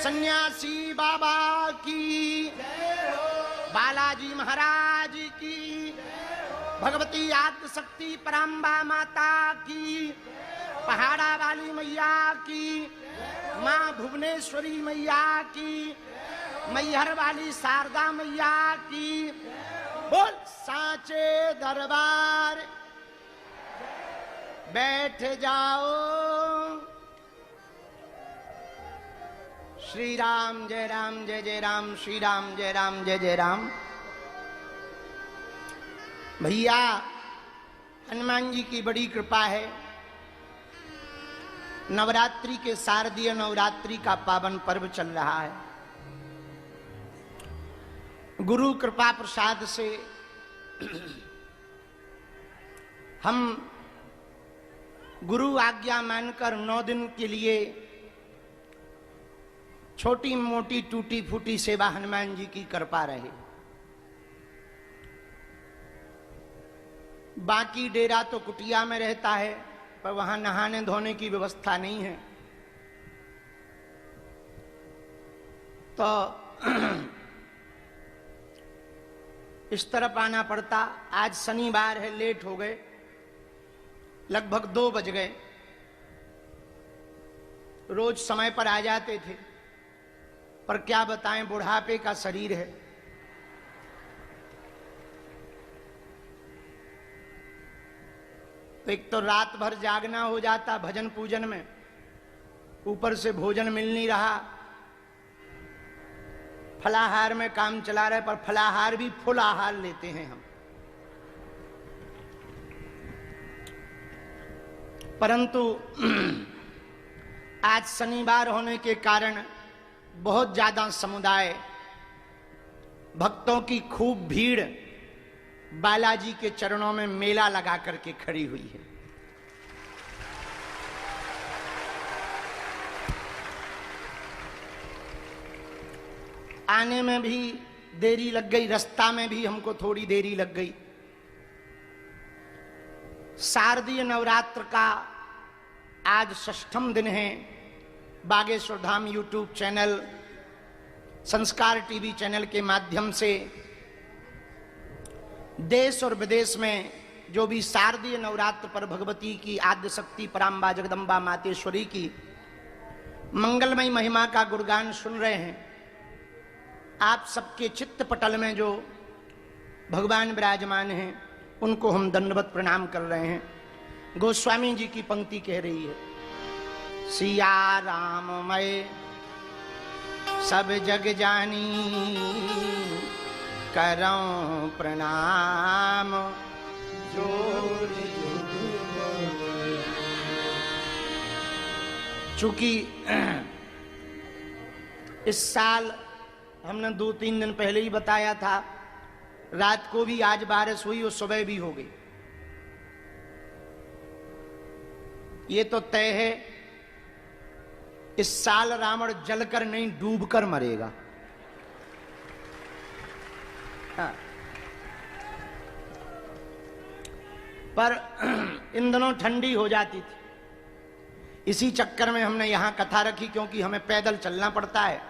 सन्यासी बाबा की, बालाजी महाराज की, भगवती आद्य शक्ति पराम्बा माता की, पहाड़ा वाली मैया की, माँ भुवनेश्वरी मैया की, मैहर वाली शारदा मैया की। बोल सांचे दरबार बैठ जाओ। श्री राम जय राम जय जय राम, श्री राम जय राम जय जय राम। भैया हनुमान जी की बड़ी कृपा है। नवरात्रि के शारदीय नवरात्रि का पावन पर्व चल रहा है। गुरु कृपा प्रसाद से हम गुरु आज्ञा मानकर 9 दिन के लिए छोटी मोटी टूटी फूटी सेवा हनुमान जी की कर पा रहे। बाकी डेरा तो कुटिया में रहता है, पर वहां नहाने धोने की व्यवस्था नहीं है। तो इस तरफ आना पड़ता। आज शनिवार है, लेट हो गए, लगभग 2 बज गए। रोज समय पर आ जाते थे, पर क्या बताएं, बुढ़ापे का शरीर है। तो एक तो रात भर जागना हो जाता भजन पूजन में, ऊपर से भोजन मिल नहीं रहा। फलाहार में काम चला रहे, पर फलाहार भी फुल आहार लेते हैं हम। परंतु आज शनिवार होने के कारण बहुत ज्यादा समुदाय भक्तों की खूब भीड़ बालाजी के चरणों में मेला लगा करके खड़ी हुई है। आने में भी देरी लग गई, रास्ता में भी हमको थोड़ी देरी लग गई। शारदीय नवरात्र का आज 6ठम दिन है। बागेश्वर धाम यूट्यूब चैनल, संस्कार टीवी चैनल के माध्यम से देश और विदेश में जो भी शारदीय नवरात्र पर भगवती की आद्य शक्ति पराम्बा जगदम्बा मातेश्वरी की मंगलमयी महिमा का गुणगान सुन रहे हैं, आप सबके चित्त पटल में जो भगवान विराजमान हैं उनको हम दंडवत प्रणाम कर रहे हैं। गोस्वामी जी की पंक्ति कह रही है, सिया राम मैं सब जग जानी, करऊं प्रणाम जोड़। चूंकि इस साल हमने 2-3 दिन पहले ही बताया था, रात को भी आज बारिश हुई और सुबह भी हो गई। ये तो तय है, इस साल रावण जलकर नहीं डूबकर मरेगा। हाँ। पर इन दिनों ठंडी हो जाती थी, इसी चक्कर में हमने यहां कथा रखी, क्योंकि हमें पैदल चलना पड़ता है,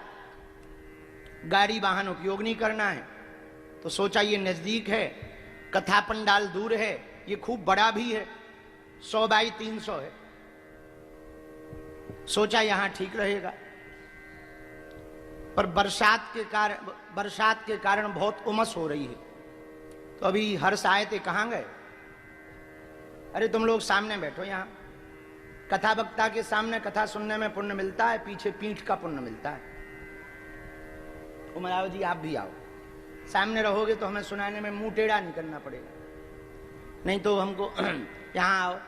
गाड़ी वाहन उपयोग नहीं करना है। तो सोचा ये नजदीक है, कथा पंडाल दूर है, ये खूब बड़ा भी है, 100 बाई 300 है। सोचा यहां ठीक रहेगा। पर बरसात के कारण बहुत उमस हो रही है। तो अभी हर्ष आए थे, कहां गए? अरे तुम लोग सामने बैठो, यहां कथा वक्ता के सामने कथा सुनने में पुण्य मिलता है, पीछे पीठ का पुण्य मिलता है। उमराव जी आप भी आओ, सामने रहोगे तो हमें सुनाने में मुंह टेढ़ा नहीं करना पड़ेगा, नहीं तो हमको यहां आओ।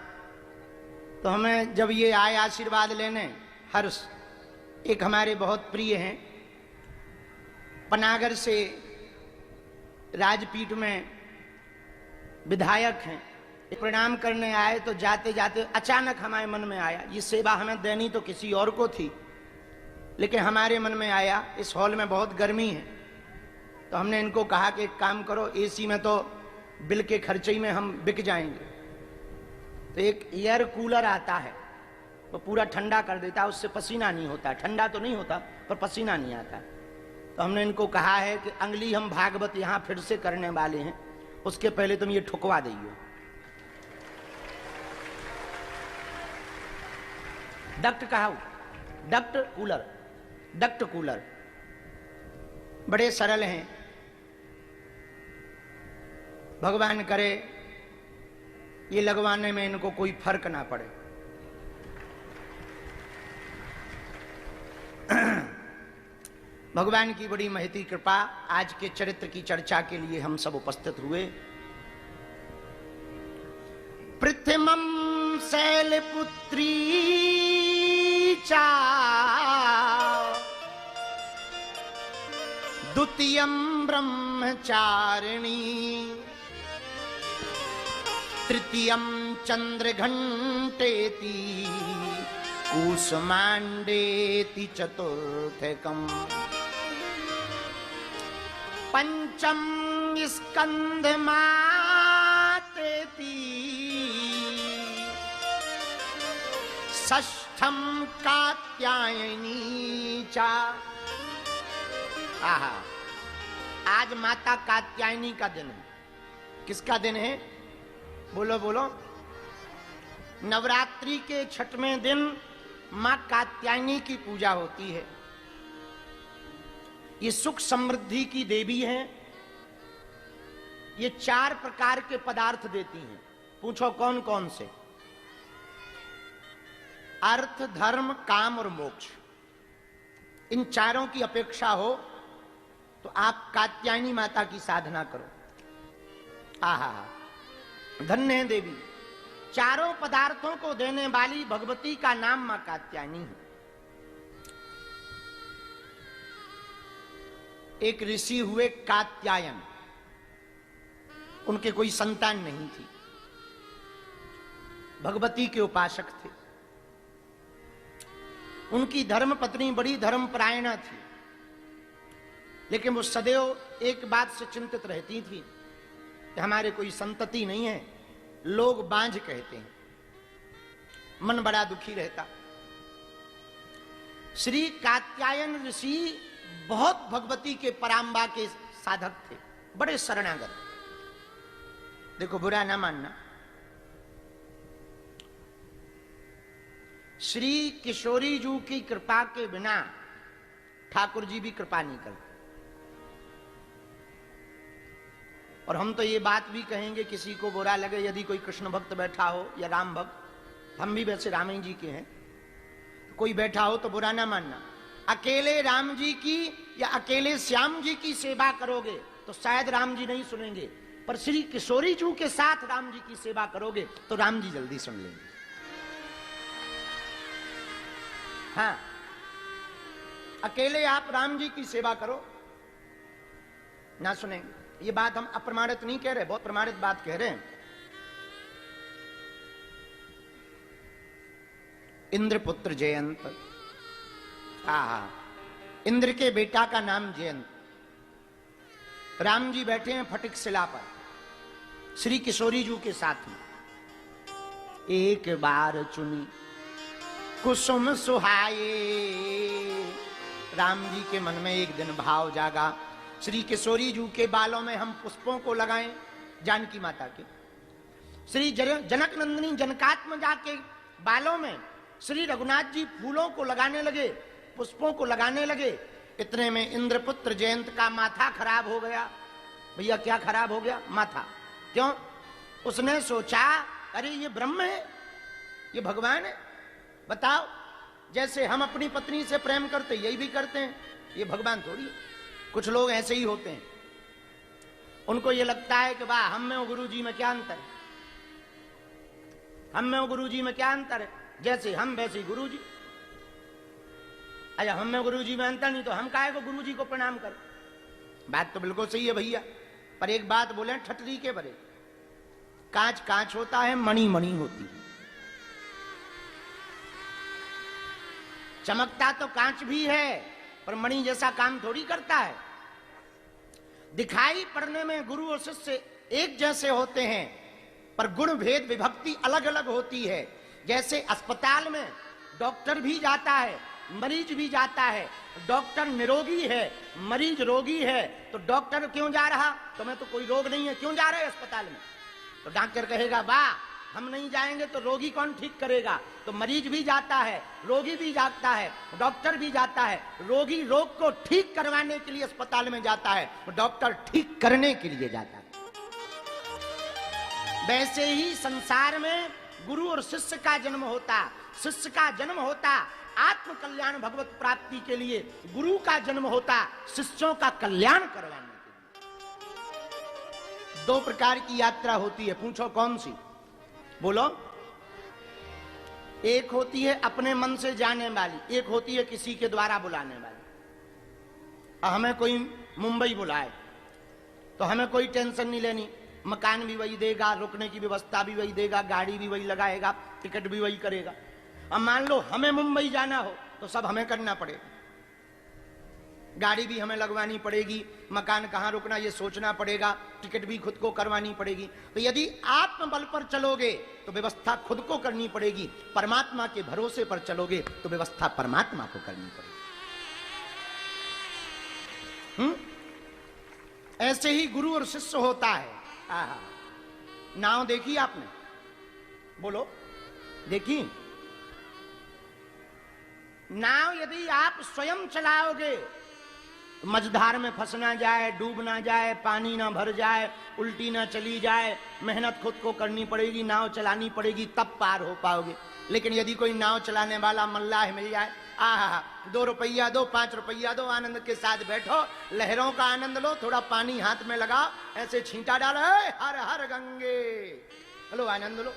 तो हमें जब ये आए आशीर्वाद लेने, हर्ष एक हमारे बहुत प्रिय हैं, पनागर से राजपीठ में विधायक हैं, प्रणाम करने आए। तो जाते जाते अचानक हमारे मन में आया, ये सेवा हमें देनी तो किसी और को थी, लेकिन हमारे मन में आया इस हॉल में बहुत गर्मी है, तो हमने इनको कहा कि एक काम करो, एसी में तो बिल के खर्चे में हम बिक जाएंगे। तो एक एयर कूलर आता है, वो पूरा ठंडा कर देता, उससे पसीना नहीं होता, ठंडा तो नहीं होता पर पसीना नहीं आता। तो हमने इनको कहा है कि अगली हम भागवत यहां फिर से करने वाले हैं, उसके पहले तुम ये ठुकवा दइयो। डक्ट कहा, डक्ट कूलर, डक्ट कूलर बड़े सरल हैं। भगवान करे ये लगवाने में इनको कोई फर्क ना पड़े। भगवान की बड़ी महती कृपा, आज के चरित्र की चर्चा के लिए हम सब उपस्थित हुए। पृथ्वम शैलपुत्री चा द्वितीयं ब्रह्मचारिणी तृतीयं चंद्रघंटेति कूष्मांडेति चतुर्थकम् पंचम स्कंदमातेति षष्ठम कात्यायनी चा। आहा, आज माता कात्यायनी का दिन है। किसका दिन है? बोलो बोलो। नवरात्रि के छठवें दिन मां कात्यायनी की पूजा होती है। ये सुख समृद्धि की देवी है। ये 4 प्रकार के पदार्थ देती हैं। पूछो कौन कौन से? अर्थ, धर्म, काम और मोक्ष। इन चारों की अपेक्षा हो तो आप कात्यायनी माता की साधना करो। आहा, धन्य है देवी। चारों पदार्थों को देने वाली भगवती का नाम मां कात्यायनी है। एक ऋषि हुए कात्यायन, उनके कोई संतान नहीं थी, भगवती के उपासक थे। उनकी धर्म पत्नी बड़ी धर्मपरायणा थी, लेकिन वो सदैव एक बात से चिंतित रहती थी कि हमारे कोई संतति नहीं है, लोग बांझ कहते हैं। मन बड़ा दुखी रहता। श्री कात्यायन ऋषि बहुत भगवती के पराम्बा के साधक थे, बड़े शरणागत। देखो बुरा ना मानना, श्री किशोरी जी की कृपा के बिना ठाकुर जी भी कृपा नहीं करते। और हम तो ये बात भी कहेंगे, किसी को बुरा लगे यदि कोई कृष्ण भक्त बैठा हो या राम भक्त, हम भी वैसे राम जी के हैं, कोई बैठा हो तो बुरा ना मानना। अकेले राम जी की या अकेले श्याम जी की सेवा करोगे तो शायद राम जी नहीं सुनेंगे, पर श्री किशोरी जी के साथ राम जी की सेवा करोगे तो राम जी जल्दी सुन लेंगे। हाँ, अकेले आप राम जी की सेवा करो, ना सुनेंगे। ये बात हम अप्रमाणित नहीं कह रहे, बहुत प्रमाणित बात कह रहे हैं। इंद्रपुत्र जयंत, इंद्र के बेटा का नाम जयंत। राम जी बैठे हैं फटिक शिला पर श्री किशोरी जी के साथ में। एक बार चुनी कुसुम सुहाए, राम जी के मन में एक दिन भाव जागा, श्री किशोरी जी के बालों में हम पुष्पों को लगाएं, जानकी माता के। श्री जनक नंदिनी जनकात्मजा के बालों में श्री रघुनाथ जी फूलों को लगाने लगे, पुष्पों को लगाने लगे। इतने में इंद्रपुत्र जयंत का माथा खराब हो गया। भैया क्या खराब हो गया? माथा। क्यों? उसने सोचा अरे ये ब्रह्म है, ये भगवान है। बताओ, जैसे हम अपनी पत्नी से प्रेम करते यही भी करते हैं, ये भगवान थोड़ी। कुछ लोग ऐसे ही होते हैं, उनको ये लगता है कि वाह, हम में और गुरु जी में क्या अंतर है, हम में और गुरु जी में क्या अंतर है, जैसे हम वैसे ही गुरु जी। अच्छा, हम में गुरु जी में अंतर नहीं तो हम काहे को गुरु जी को प्रणाम करें? बात तो बिल्कुल सही है भैया, पर एक बात बोले ठटरी के बरे, कांच कांच होता है, मणि मणि होती है। चमकता तो कांच भी है, पर मणि जैसा काम थोड़ी करता है। दिखाई पड़ने में गुरु और शिष्य एक जैसे होते हैं, पर गुण भेद विभक्ति अलग अलग होती है। जैसे अस्पताल में डॉक्टर भी जाता है, मरीज भी जाता है। डॉक्टर निरोगी है, मरीज रोगी है, तो डॉक्टर क्यों जा रहा? तुम्हें तो कोई रोग नहीं है, क्यों जा रहे हो अस्पताल में? तो डॉक्टर कहेगा वाह, हम नहीं जाएंगे तो रोगी कौन ठीक करेगा? तो मरीज भी जाता है, रोगी भी जाता है, डॉक्टर भी जाता है। रोगी रोग को ठीक करवाने के लिए अस्पताल में जाता है, डॉक्टर ठीक करने के लिए जाता है। वैसे ही संसार में गुरु और शिष्य का जन्म होता, शिष्य का जन्म होता आत्म कल्याण भगवत प्राप्ति के लिए, गुरु का जन्म होता शिष्यों का कल्याण करवाने के लिए। दो प्रकार की यात्रा होती है, पूछो कौन सी? बोलो। एक होती है अपने मन से जाने वाली, एक होती है किसी के द्वारा बुलाने वाली। हमें कोई मुंबई बुलाए तो हमें कोई टेंशन नहीं लेनी, मकान भी वही देगा, रुकने की व्यवस्था भी वही देगा, गाड़ी भी वही लगाएगा, टिकट भी वही करेगा। अब मान लो हमें मुंबई जाना हो तो सब हमें करना पड़ेगा, गाड़ी भी हमें लगवानी पड़ेगी, मकान कहां रुकना ये सोचना पड़ेगा, टिकट भी खुद को करवानी पड़ेगी। तो यदि आत्मबल पर चलोगे तो व्यवस्था खुद को करनी पड़ेगी, परमात्मा के भरोसे पर चलोगे तो व्यवस्था परमात्मा को करनी पड़ेगी। ऐसे ही गुरु और शिष्य होता है। नाव देखी आपने? बोलो, देखी? नाव यदि आप स्वयं चलाओगे, मझधार में फंस ना जाए, डूब ना जाए, पानी ना भर जाए, उल्टी ना चली जाए, मेहनत खुद को करनी पड़ेगी, नाव चलानी पड़ेगी, तब पार हो पाओगे। लेकिन यदि कोई नाव चलाने वाला मल्लाह मिल जाए, 2 रुपया दो, 5 रुपया दो, आनंद के साथ बैठो, लहरों का आनंद लो, थोड़ा पानी हाथ में लगाओ, ऐसे छींटा डालो, हर हर गंगे, लो आनंद लो।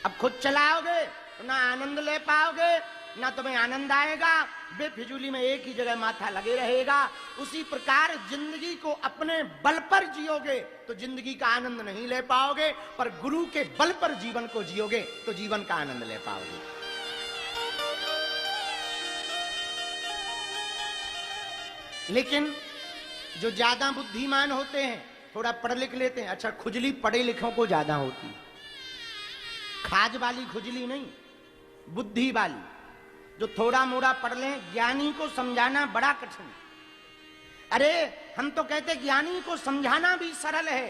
अब खुद चलाओगे तो ना आनंद ले पाओगे, ना तुम्हें आनंद आएगा, बेफिजूली में एक ही जगह माथा लगे रहेगा। उसी प्रकार जिंदगी को अपने बल पर जियोगे तो जिंदगी का आनंद नहीं ले पाओगे, पर गुरु के बल पर जीवन को जियोगे तो जीवन का आनंद ले पाओगे। लेकिन जो ज्यादा बुद्धिमान होते हैं, थोड़ा पढ़ लिख लेते हैं, अच्छा खुजली पढ़े लिखों को ज्यादा होती, खाज वाली खुजली नहीं, बुद्धि वाली। जो थोड़ा मोड़ा पढ़ लें, ज्ञानी को समझाना बड़ा कठिन। अरे हम तो कहते ज्ञानी को समझाना भी सरल है,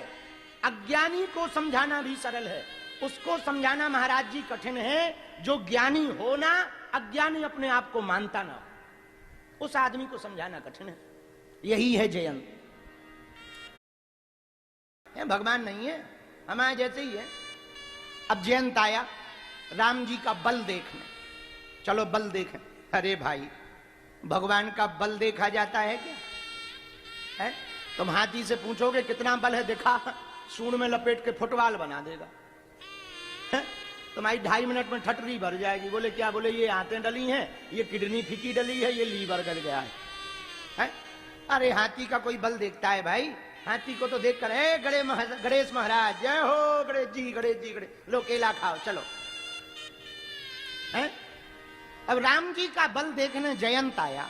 अज्ञानी को समझाना भी सरल है। उसको समझाना महाराज जी कठिन है जो ज्ञानी हो ना, अज्ञानी अपने आप को मानता ना, उस आदमी को समझाना कठिन है। यही है जयंत। भगवान नहीं है, हमारे जैसे ही है। अब जयंत आया राम जी का बल देखने, चलो बल देखें। अरे भाई, भगवान का बल देखा जाता है क्या? है? तुम हाथी से पूछोगे कितना बल है, दिखा, सूंड में लपेट के फुटबॉल बना देगा। तुम्हारी 2.5 मिनट में ठटरी भर जाएगी। बोले क्या? बोले ये आंतें डली हैं, ये किडनी फीकी डली है, ये लीवर गल गया है? अरे हाथी का कोई बल देखता है भाई? हाथी को तो देखकर गणेश महाराज जय हो, गणेश जी गणेश जी गणेश, लो केला खाओ चलो। है? अब राम जी का बल देखने जयंत आया।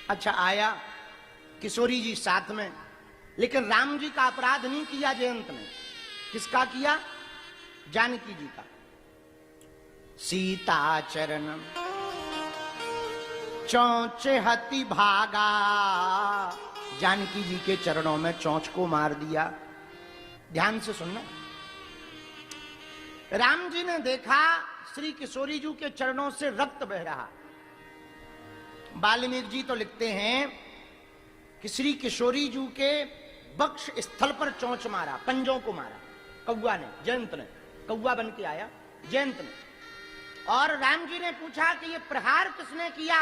अच्छा आया, किशोरी जी साथ में, लेकिन राम जी का अपराध नहीं किया जयंत ने। किसका किया? जानकी जी का। सीता चरणम चौंचे हति भागा, जानकी जी के चरणों में चौंच को मार दिया। ध्यान से सुनना। राम जी ने देखा श्री किशोरी जी के चरणों से रक्त बह रहा। वाल्मीकि जी तो लिखते हैं कि श्री किशोरी जी के वक्ष स्थल पर चोंच मारा, पंजों को मारा कौआ ने, जयंत ने। कौआ बन के आया जयंत ने। और राम जी ने पूछा कि ये प्रहार किसने किया?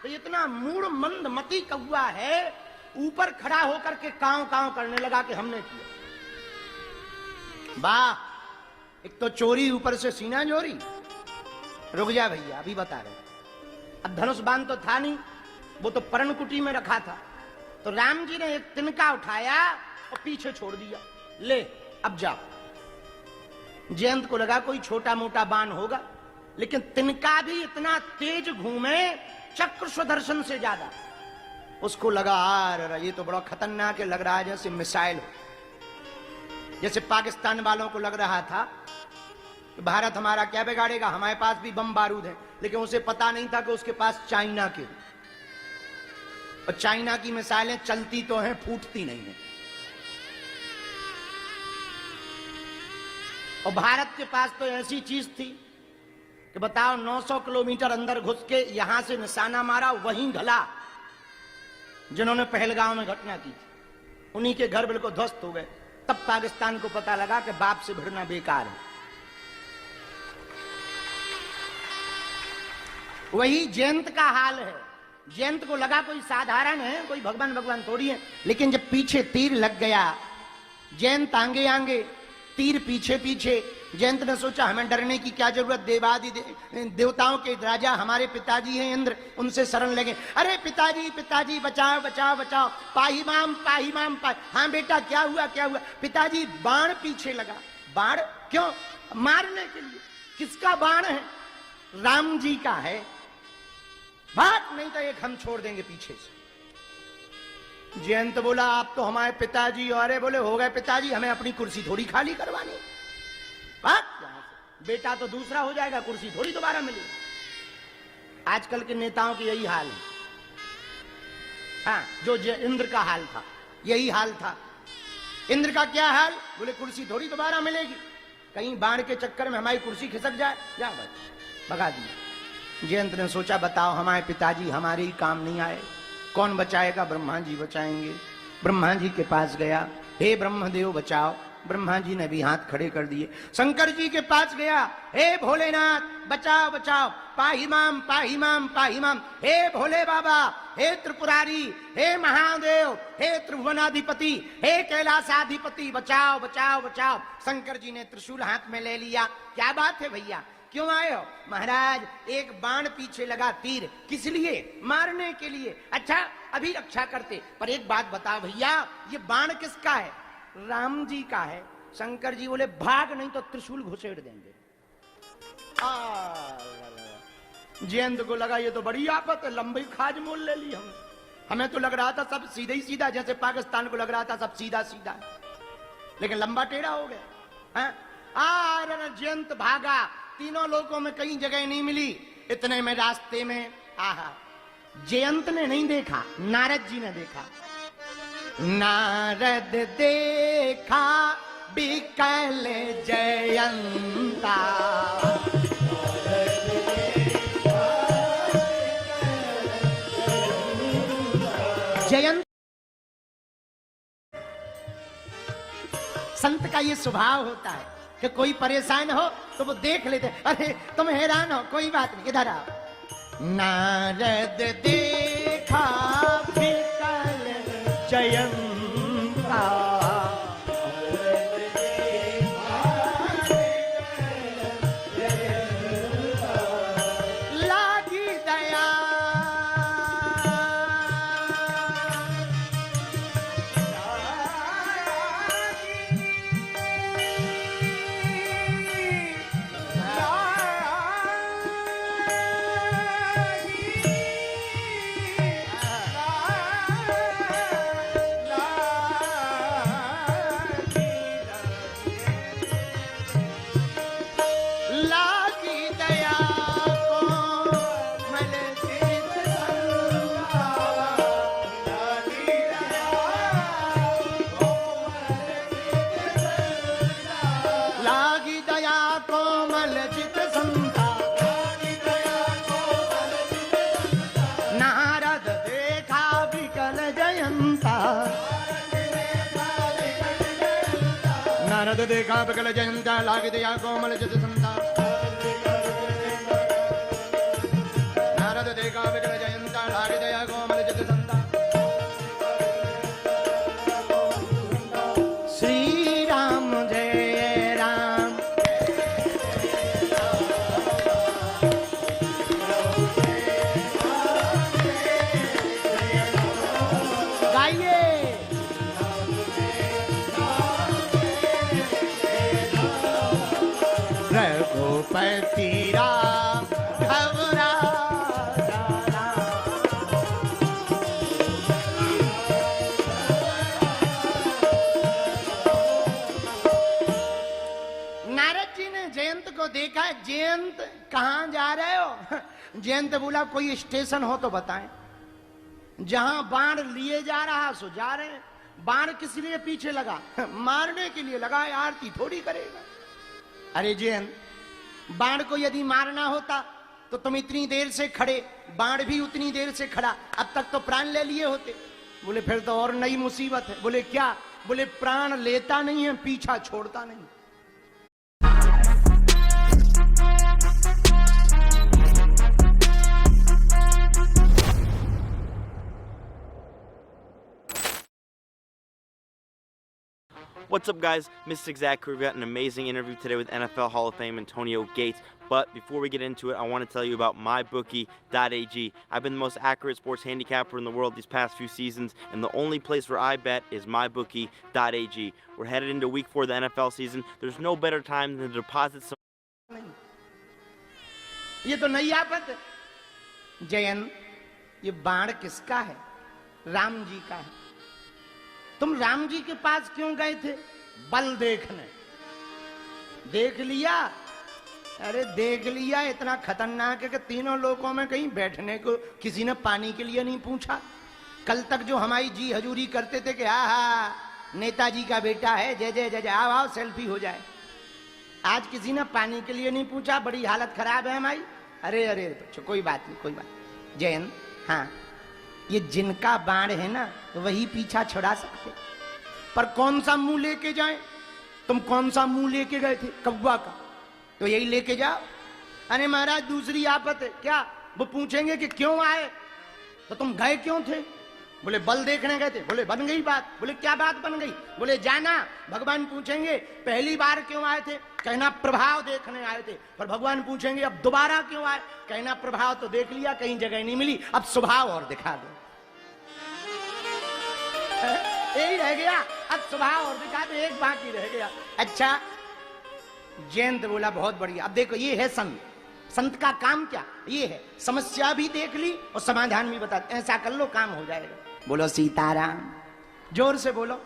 तो इतना मूढ़ मंद मती कौआ है, ऊपर खड़ा होकर के कांव कांव करने लगा कि हमने किया। वाह, एक तो चोरी, ऊपर से सीना चोरी। रुक जा भैया, अभी बता रहे। अब धनुष बाण तो था नहीं, वो तो पर्णकुटी में रखा था। तो राम जी ने एक तिनका उठाया और पीछे छोड़ दिया, ले अब जाओ। जयंत को लगा कोई छोटा मोटा बाण होगा, लेकिन तिनका भी इतना तेज घूमे, चक्र सुदर्शन से ज्यादा। उसको लगा अरे ये तो बड़ा खतरनाक लग रहा है, जैसे मिसाइल हो। जैसे पाकिस्तान वालों को लग रहा था भारत हमारा क्या बिगाड़ेगा, हमारे पास भी बम बारूद है, लेकिन उसे पता नहीं था कि उसके पास चाइना के, और चाइना की मिसाइलें चलती तो हैं, फूटती नहीं है। और भारत के पास तो ऐसी चीज थी कि बताओ 900 किलोमीटर अंदर घुस के यहां से निशाना मारा, वहीं ढला जिन्होंने पहलगांव में घटना की थी, उन्हीं के घर बिल्कुल ध्वस्त हो गए। तब पाकिस्तान को पता लगा कि बाप से भिड़ना बेकार है। वही जयंत का हाल है। जयंत को लगा कोई साधारण है, कोई भगवान भगवान थोड़ी है, लेकिन जब पीछे तीर लग गया, जयंत आगे आगे तीर पीछे पीछे, जयंत ने सोचा हमें डरने की क्या जरूरत, देवताओं के राजा हमारे पिताजी हैं इंद्र, उनसे शरण लगे। अरे पिताजी पिताजी बचाओ बचाओ बचाओ, पाही माम पाही माम पाही। हाँ बेटा क्या हुआ क्या हुआ? पिताजी बाण पीछे लगा। बाण क्यों? मारने के लिए। किसका बाण है? राम जी का है। भाग, नहीं तो एक हम छोड़ देंगे पीछे से। जयंत बोला आप तो हमारे पिताजी, अरे बोले हो गए पिताजी, हमें अपनी कुर्सी थोड़ी खाली करवानी। बेटा तो दूसरा हो जाएगा, कुर्सी थोड़ी दोबारा मिलेगी। आजकल के नेताओं की यही हाल है। हाँ, जो इंद्र का हाल था यही हाल था। इंद्र का क्या हाल? बोले कुर्सी थोड़ी दोबारा मिलेगी, कहीं बाण के चक्कर में हमारी कुर्सी खिसक जाए, जा भगा दी। जयंत ने सोचा बताओ हमारे पिताजी हमारे ही काम नहीं आए, कौन बचाएगा? ब्रह्मा जी बचाएंगे। ब्रह्मा जी के पास गया, हे ब्रह्मदेव बचाओ। ब्रह्मा जी ने भी हाथ खड़े कर दिए। शंकर जी के पास गया, हे भोलेनाथ बचाओ बचाओ, पाही माम पाही माम पाही माम। हे भोले बाबा, हे त्रिपुरारी, हे महादेव, हे त्रिभुवनाधिपति, हे कैलाशाधिपति, बचाओ बचाओ बचाओ। शंकर जी ने त्रिशूल हाथ में ले लिया। क्या बात है भैया, क्यों आए हो? महाराज एक बाण पीछे लगा, तीर किस लिए? मारने के लिए। अच्छा अभी रक्षा करते, पर एक बात बताओ भैया, ये बाण किसका है? राम जी का है। शंकर जी बोले भाग, नहीं तो त्रिशूल घुसेड़ देंगे। जयंत को लगा ये तो बड़ी आफत है, लंबी खाज मोल ले ली हम। हमें तो लग रहा था सब सीधा ही सीधा, जैसे पाकिस्तान को लग रहा था सब सीधा सीधा, लेकिन लंबा टेढ़ा हो गया। जयंत भागा, तीनों लोगों में कहीं जगह नहीं मिली। इतने में रास्ते में आहा, जयंत ने नहीं देखा, नारद जी ने देखा। नारद देखा बिकल जयंता, जयंत। संत का ये स्वभाव होता है कि कोई परेशान हो तो वो देख लेते, अरे तुम हैरान हो, कोई बात नहीं, इधर आओ। नारद देखा बिकल जयंता, लागी दया नारद देखा बिकल जयंता, लागी दया कोमल चित संता। नारद देखा बिकल जयंता, लागी दया कोमल चित संता। श्री राम जय राम, गाइए। जयंत कहां जा रहे हो? जयंत बोला कोई स्टेशन हो तो बताएं, जहां बाण लिए जा रहा सो जा रहे हैं। बाण किस लिए पीछे लगा? मारने के लिए लगा, आरती थोड़ी करेगा। अरे जयंत, बाण को यदि मारना होता तो तुम इतनी देर से खड़े, बाण भी उतनी देर से खड़ा, अब तक तो प्राण ले लिए होते। बोले फिर तो और नई मुसीबत है। बोले क्या? बोले प्राण लेता नहीं है, पीछा छोड़ता नहीं। What's up, guys? Mystic Zach. We've got an amazing interview today with NFL Hall of Fame Antonio Gates. But before we get into it, I want to tell you about MyBookie.ag. I've been the most accurate sports handicapper in the world these past few seasons, and the only place where I bet is MyBookie.ag. We're headed into week 4 of the NFL season. There's no better time than to deposit some. ये तो नई आफत है। जयंत, ये बाण किसका है? राम जी का है। तुम राम जी के पास क्यों गए थे? बल देखने। देख लिया? अरे देख लिया, इतना खतरनाक है कि तीनों लोगों में कहीं बैठने को किसी ने पानी के लिए नहीं पूछा। कल तक जो हमारी जी हजूरी करते थे कि हा नेताजी का बेटा है, जय जय जय जय, आओ आओ सेल्फी हो जाए, आज किसी ने पानी के लिए नहीं पूछा। बड़ी हालत खराब है हमारी। अरे अरे कोई बात नहीं, कोई बात। जयंत, हाँ, ये जिनका बाण है ना वही पीछा छुड़ा सकते, पर कौन सा मुंह लेके जाए? तुम कौन सा मुंह लेके गए थे? कौवा का। तो यही लेके जाओ। अरे महाराज, दूसरी आफत है। क्या? वो पूछेंगे कि क्यों आए, तो तुम गए क्यों थे? बोले बल देखने गए थे। बोले बन गई बात। बोले क्या बात बन गई? बोले जाना, भगवान पूछेंगे पहली बार क्यों आए थे? कहना प्रभाव देखने आए थे। पर भगवान पूछेंगे अब दोबारा क्यों आए? कहना प्रभाव तो देख लिया, कहीं जगह नहीं मिली, अब स्वभाव और दिखा दो। यही रह गया, अब स्वभाव और दिखा दो, एक बाकी रह गया। अच्छा, जयंत बोला बहुत बढ़िया। अब देखो, ये है संत। संत का काम क्या? ये है समस्या भी देख ली और समाधान भी बता, ऐसा कर लो काम हो जाएगा। बोलो सीताराम। जोर से बोलो,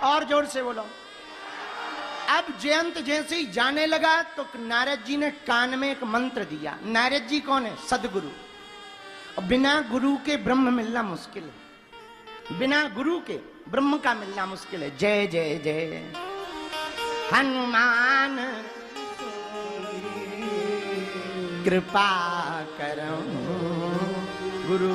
और जोर से बोलो। अब जयंत जैसे ही जाने लगा तो नारद जी ने कान में एक मंत्र दिया। नारद जी कौन है? सदगुरु। और बिना गुरु के ब्रह्म मिलना मुश्किल है, बिना गुरु के ब्रह्म का मिलना मुश्किल है। जय जय जय हनुमान कृपा करो गुरु।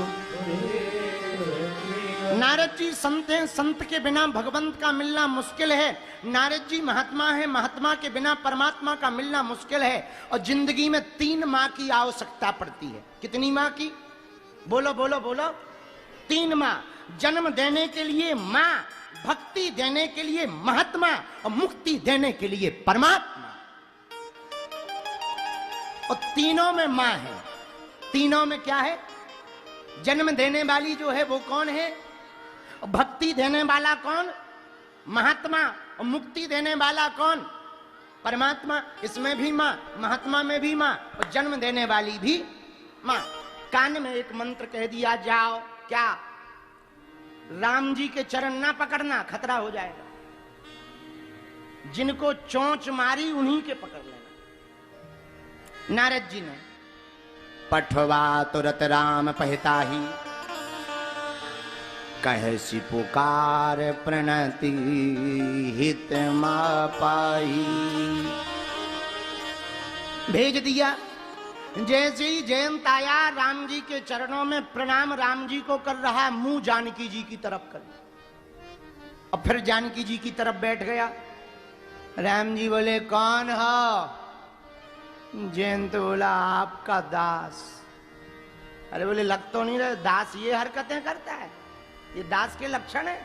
नारद जी संत हैं, संत के बिना भगवंत का मिलना मुश्किल है। नारद जी महात्मा है, महात्मा के बिना परमात्मा का मिलना मुश्किल है। और जिंदगी में 3 माँ की आवश्यकता पड़ती है। कितनी माँ की? बोलो बोलो बोलो। 3 माँ। जन्म देने के लिए माँ, भक्ति देने के लिए महात्मा, और मुक्ति देने के लिए परमात्मा। और तीनों में माँ है। तीनों में क्या है? जन्म देने वाली जो है वो कौन है? और भक्ति देने वाला कौन? महात्मा। और मुक्ति देने वाला कौन? परमात्मा। इसमें भी माँ, महात्मा में भी माँ, और जन्म देने वाली भी माँ। कान में एक मंत्र कह दिया, जाओ। क्या? राम जी के चरण ना पकड़ना, खतरा हो जाएगा। जिनको चोंच मारी उन्हीं के पकड़ लेना। नारद जी ने पठवा तुरत राम पहता ही, कहसी पुकार प्रणति हित मा पाही। भेज दिया। जैसे ही जयंत आया, राम जी के चरणों में प्रणाम राम जी को कर रहा, मुंह जानकी जी की तरफ कर। और फिर जानकी जी की तरफ बैठ गया। राम जी बोले कौन हो? जयंत बोला आपका दास। अरे बोले लग तो नहीं रहे, दास ये हरकतें करता है, ये दास के लक्षण है?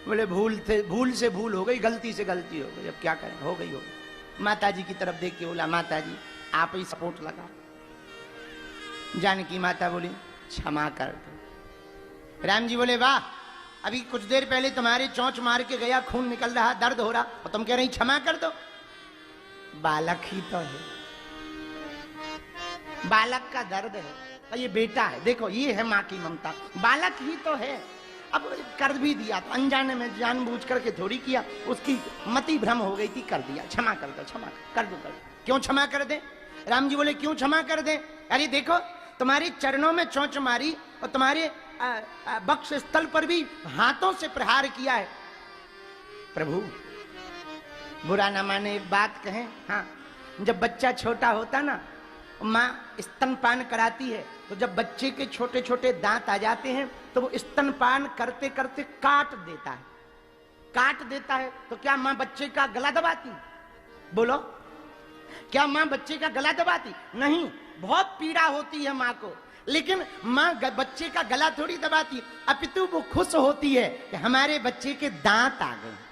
बोले भूल से भूल हो गई, गलती से गलती हो गई, अब क्या करें, हो गई हो गई। माता जी की तरफ देख के बोला माता जी आप ही सपोर्ट लगा। जानकी माता बोली क्षमा कर दो। राम जी बोले वाह, अभी कुछ देर पहले तुम्हारे चोंच मार के गया, खून निकल रहा, दर्द हो रहा, और तुम कह रही क्षमा कर दो। बालक ही तो है, बालक का दर्द है, और ये बेटा है। देखो ये है माँ की ममता, बालक ही तो है। अब कर भी दिया तो अनजाने में, जानबूझ करके थोड़ी किया, उसकी मति भ्रम हो गई थी, कर दिया। क्षमा कर दो, क्षमा कर दो, कर दो। क्यों क्षमा कर दे? राम जी बोले क्यों क्षमा कर दें? अरे देखो, तुम्हारे चरणों में चोंच मारी और तुम्हारे बक्ष स्थल पर भी हाथों से प्रहार किया है। प्रभु बुरा ना माने, एक बात कहें, हाँ, जब बच्चा छोटा होता ना, माँ स्तनपान कराती है, तो जब बच्चे के छोटे छोटे दांत आ जाते हैं तो वो स्तनपान करते करते काट देता है। तो क्या माँ बच्चे का गला दबाती? बोलो, क्या माँ बच्चे का गला दबाती? नहीं, बहुत पीड़ा होती है माँ को, लेकिन माँ बच्चे का गला थोड़ी दबाती, अपितु वो खुश होती है कि हमारे बच्चे के दांत आ गए।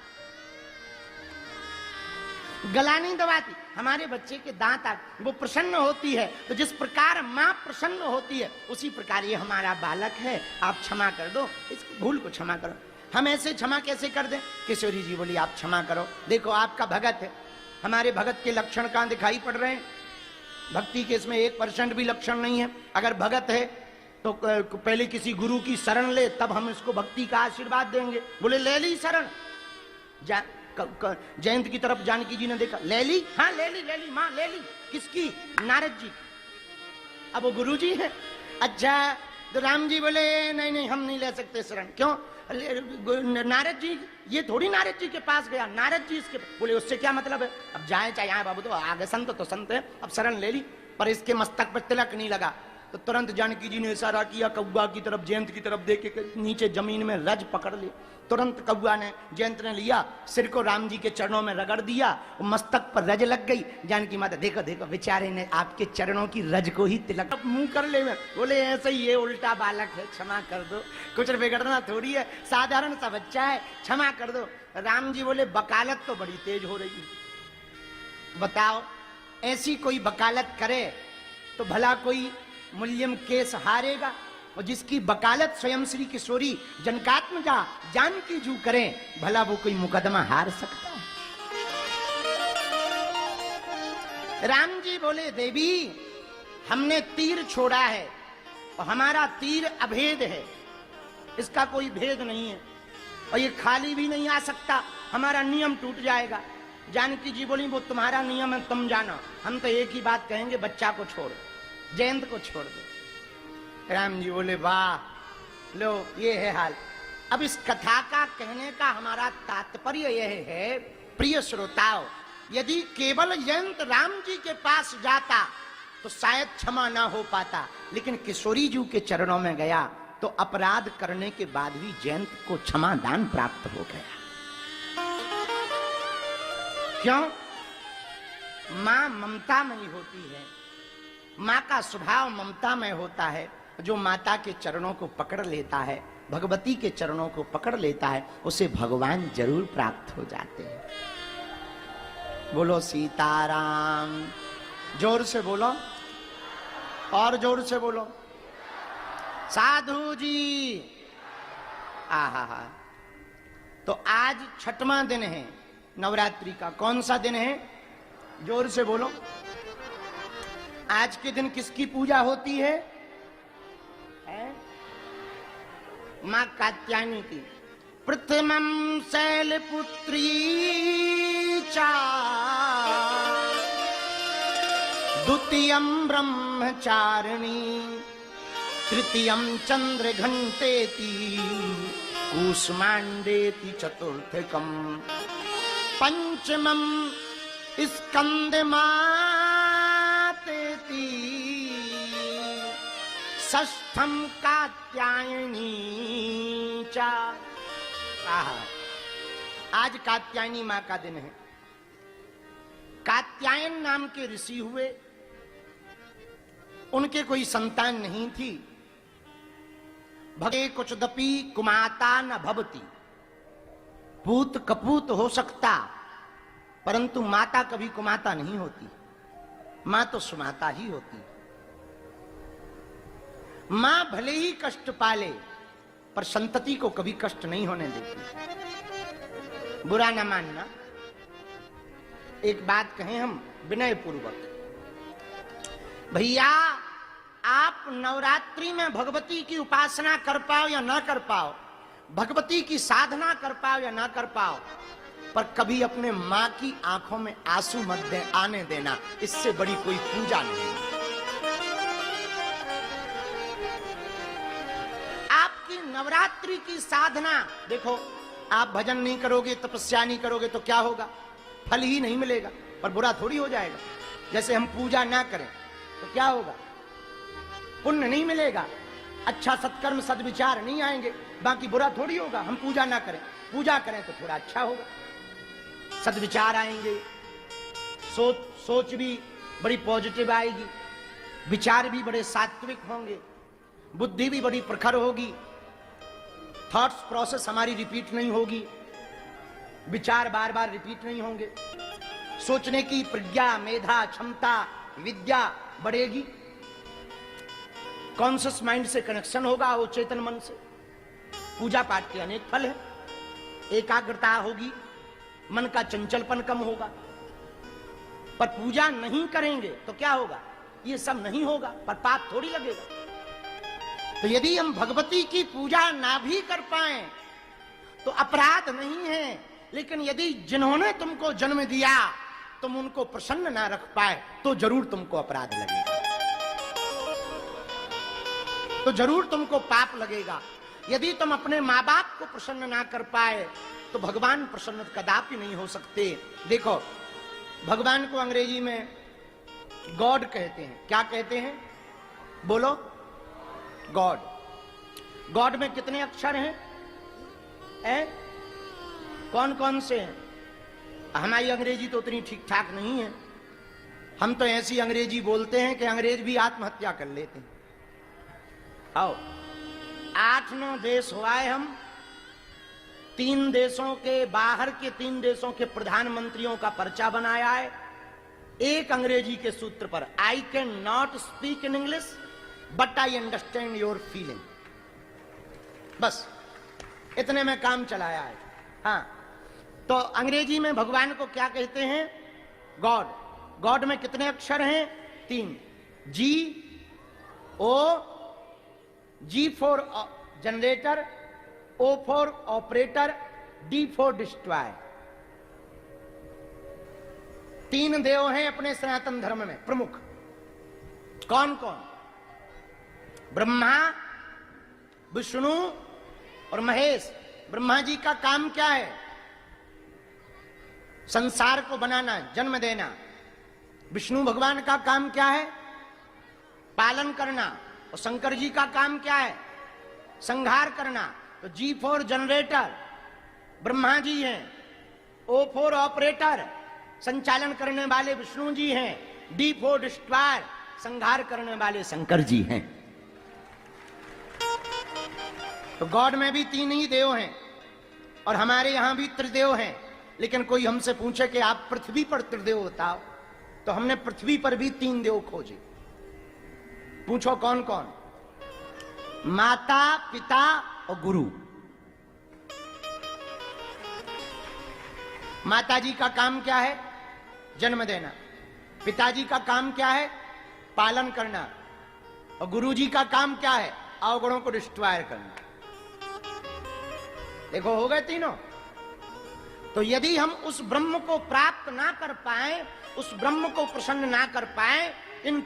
गला नहीं दबाती, हमारे बच्चे के दांत आ, वो प्रसन्न होती है। तो जिस प्रकार माँ प्रसन्न होती है, उसी प्रकार ये हमारा बालक है, आप क्षमा कर दो, इस भूल को क्षमा करो। हम ऐसे क्षमा कैसे कर दें? किशोरी जी बोली आप क्षमा करो, देखो आपका भगत है, हमारे भगत के लक्षण कहां दिखाई पड़ रहे हैं? भक्ति के इसमें 1% भी लक्षण नहीं है। अगर भगत है तो पहले किसी गुरु की शरण ले, तब हम इसको भक्ति का आशीर्वाद देंगे। बोले ले ली शरण, जयंत की तरफ जानकी जी ने देखा, ले ली? हाँ ले ली माँ ले ली। किसकी? नारद जी। अब वो गुरु जी है। अच्छा, तो राम जी बोले नहीं हम नहीं ले सकते शरण। क्यों? नारद जी, ये थोड़ी नारद जी के पास गया, नारद जी इसके बोले उससे क्या मतलब है? अब जाए चाहे यहाँ बाबू, तो आगे संत तो संत है, अब शरण ले ली, पर इसके मस्तक पर तिलक नहीं लगा। तो तुरंत जानकी जी ने इशारा किया कौआ की तरफ, जयंत की तरफ, देख के नीचे जमीन में रज पकड़ लिया। तुरंत कौआ ने, जयंत ने लिया, सिर को राम जी के चरणों में रगड़ दिया, मस्तक पर रज लग गई। जानकी माता देखो देखो, बेचारे ने आपके चरणों की रज को ही तिलक मुंह कर ले। बोले ऐसे ही ये उल्टा बालक है, क्षमा कर दो, कुछ बिगड़ना थोड़ी है, साधारण सा बच्चा है, क्षमा कर दो। राम जी बोले वकालत तो बड़ी तेज हो रही है, बताओ ऐसी कोई वकालत करे तो भला कोई मूल्यम केस हारेगा? और जिसकी वकालत स्वयं श्री किशोरी जनकात्मजा जानकी जू करें, भला वो कोई मुकदमा हार सकता है? राम जी बोले देवी, हमने तीर छोड़ा है और हमारा तीर अभेद है, इसका कोई भेद नहीं है, और ये खाली भी नहीं आ सकता, हमारा नियम टूट जाएगा। जानकी जी बोली वो तुम्हारा नियम है, तुम जानो, हम तो एक ही बात कहेंगे, बच्चा को छोड़, जयंत को छोड़ दो। राम जी बोले वाह, लो ये है हाल। अब इस कथा का कहने का हमारा तात्पर्य यह है, प्रिय श्रोताओं, यदि केवल जयंत राम जी के पास जाता तो शायद क्षमा ना हो पाता, लेकिन किशोरी जी के चरणों में गया तो अपराध करने के बाद भी जयंत को क्षमा दान प्राप्त हो गया। क्यों? मां ममतामयी होती है, मां का स्वभाव ममतामय होता है। जो माता के चरणों को पकड़ लेता है, भगवती के चरणों को पकड़ लेता है, उसे भगवान जरूर प्राप्त हो जाते हैं। बोलो सीताराम, जोर से बोलो, और जोर से बोलो, साधु जी। आहा, तो आज 6वां दिन है नवरात्रि का। कौन सा दिन है? जोर से बोलो। आज के दिन किसकी पूजा होती है? मां कात्यायनी की। प्रथमं शैलपुत्री चा, द्वितीयं ब्रह्मचारिणी, तृतीयं चंद्रघंटेति, कूष्मांडेति चतुर्थकं, पंचमं स्कंदमातेति, षष्ठम कात्यायनी चा। आज कात्यायनी मां का दिन है। कात्यायन नाम के ऋषि हुए, उनके कोई संतान नहीं थी। भगे कुचदपि कुमाता न भवती, पूत कपूत हो सकता, परंतु माता कभी कुमाता नहीं होती, मां तो सुमाता ही होती। मां भले ही कष्ट पाले, पर संतति को कभी कष्ट नहीं होने देती। बुरा न मानना, एक बात कहें हम विनय पूर्वक, भैया आप नवरात्रि में भगवती की उपासना कर पाओ या ना कर पाओ, भगवती की साधना कर पाओ या ना कर पाओ, पर कभी अपने मां की आंखों में आंसू मत आने देना, इससे बड़ी कोई पूजा नहीं। आपकी नवरात्रि की साधना देखो, आप भजन नहीं करोगे, तपस्या नहीं करोगे तो क्या होगा? फल ही नहीं मिलेगा, पर बुरा थोड़ी हो जाएगा। जैसे हम पूजा ना करें तो क्या होगा? पुण्य नहीं मिलेगा, अच्छा सत्कर्म सद्विचार नहीं आएंगे, बाकी बुरा थोड़ी होगा। हम पूजा ना करें, पूजा करें तो थोड़ा अच्छा होगा, सद्विचार आएंगे, सोच भी बड़ी पॉजिटिव आएगी, विचार भी बड़े सात्विक होंगे, बुद्धि भी बड़ी प्रखर होगी, थॉट्स प्रोसेस हमारी रिपीट नहीं होगी, विचार बार बार रिपीट नहीं होंगे, सोचने की प्रज्ञा, मेधा, क्षमता, विद्या बढ़ेगी, कॉन्शियस माइंड से कनेक्शन होगा, वो चेतन मन से। पूजा पाठ के अनेक फल हैं, एकाग्रता होगी, मन का चंचलपन कम होगा। पर पूजा नहीं करेंगे तो क्या होगा? ये सब नहीं होगा, पर पाप थोड़ी लगेगा। तो यदि हम भगवती की पूजा ना भी कर पाए तो अपराध नहीं है, लेकिन यदि जिन्होंने तुमको जन्म दिया तुम उनको प्रसन्न ना रख पाए तो जरूर तुमको अपराध लगेगा, तो जरूर तुमको पाप लगेगा। यदि तुम अपने माँ बाप को प्रसन्न ना कर पाए तो भगवान प्रसन्न कदापि नहीं हो सकते। देखो, भगवान को अंग्रेजी में गॉड कहते हैं। क्या कहते हैं? बोलो, गॉड। गॉड में कितने अक्षर हैं? कौन कौन से हैं? हमारी अंग्रेजी तो उतनी ठीक ठाक नहीं है, हम तो ऐसी अंग्रेजी बोलते हैं कि अंग्रेज भी आत्महत्या कर लेते हैं। आओ, 8-9 देश हुआ है, हम 3 देशों के, बाहर के 3 देशों के प्रधानमंत्रियों का पर्चा बनाया है एक अंग्रेजी के सूत्र पर। I can not speak in English but I understand your feeling. बस इतने में काम चलाया है। हाँ, तो अंग्रेजी में भगवान को क्या कहते हैं? गॉड। गॉड में कितने अक्षर हैं? 3। G for generator, O for operator, D for destroy. 3 देव हैं अपने सनातन धर्म में प्रमुख। कौन कौन? ब्रह्मा, विष्णु और महेश। ब्रह्मा जी का काम क्या है? संसार को बनाना, जन्म देना। विष्णु भगवान का काम क्या है? पालन करना। और शंकर जी का काम क्या है? संहार करना। तो जी फॉर जनरेटर ब्रह्मा जी हैं, ओ फॉर ऑपरेटर संचालन करने वाले विष्णु जी हैं, डी फॉर डिस्ट्रॉयर संहार करने वाले शंकर जी हैं। तो गॉड में भी 3 ही देव हैं और हमारे यहां भी त्रिदेव हैं। लेकिन कोई हमसे पूछे कि आप पृथ्वी पर त्रिदेव बताओ, तो हमने पृथ्वी पर भी 3 देव खोजे। पूछो कौन कौन? माता, पिता और गुरु। माता जी का काम क्या है? जन्म देना। पिताजी का काम क्या है? पालन करना। और गुरु जी का काम क्या है? अवगुणों को डिस्ट्रॉय करना। देखो, हो गए तीनों। तो यदि हम उस ब्रह्म को प्राप्त ना कर पाए, उस ब्रह्म को प्रसन्न ना कर पाए, इन